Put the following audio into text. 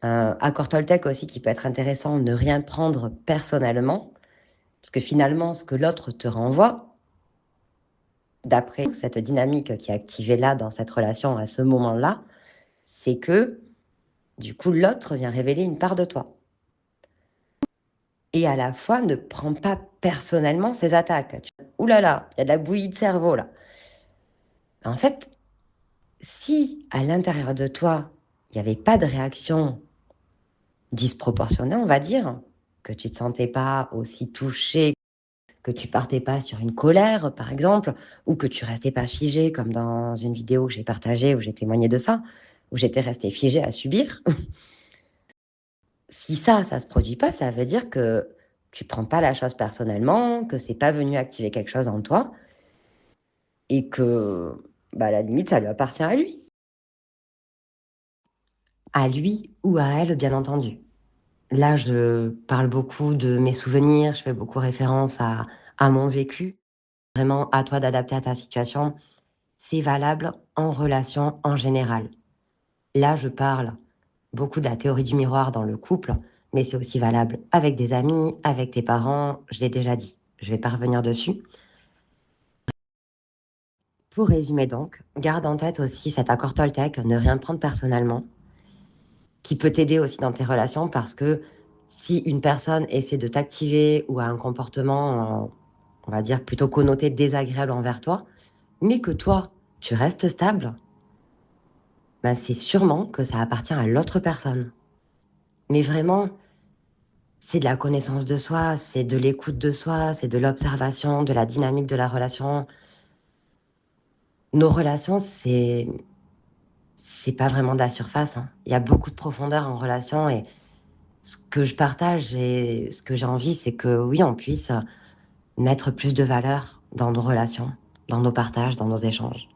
Accord Toltec aussi qui peut être intéressant, ne rien prendre personnellement, parce que finalement, ce que l'autre te renvoie, d'après cette dynamique qui est activée là, dans cette relation, à ce moment-là, c'est que, du coup, l'autre vient révéler une part de toi. Et à la fois, ne prends pas personnellement ses attaques. Ouh là là, il y a de la bouillie de cerveau là. En fait, si à l'intérieur de toi, il n'y avait pas de réaction disproportionnée, on va dire, que tu ne te sentais pas aussi touché, que tu partais pas sur une colère, par exemple, ou que tu restais pas figé, comme dans une vidéo que j'ai partagée où j'ai témoigné de ça, où j'étais restée figée à subir. Si ça se produit pas, ça veut dire que tu prends pas la chose personnellement, que c'est pas venu activer quelque chose en toi, et que, bah, à la limite, ça lui appartient à lui. À lui ou à elle, bien entendu. Là, je parle beaucoup de mes souvenirs, je fais beaucoup référence à mon vécu. Vraiment, à toi d'adapter à ta situation. C'est valable en relation en général. Là, je parle beaucoup de la théorie du miroir dans le couple, mais c'est aussi valable avec des amis, avec tes parents, je l'ai déjà dit. Je vais pas revenir dessus. Pour résumer donc, garde en tête aussi cet accord Toltec, ne rien prendre personnellement, qui peut t'aider aussi dans tes relations parce que si une personne essaie de t'activer ou a un comportement, on va dire, plutôt connoté désagréable envers toi, mais que toi, tu restes stable, ben c'est sûrement que ça appartient à l'autre personne. Mais vraiment, c'est de la connaissance de soi, c'est de l'écoute de soi, c'est de l'observation, de la dynamique de la relation. Nos relations, c'est pas vraiment de la surface, hein. Il y a beaucoup de profondeur en relation et ce que je partage et ce que j'ai envie, c'est que oui, on puisse mettre plus de valeur dans nos relations, dans nos partages, dans nos échanges.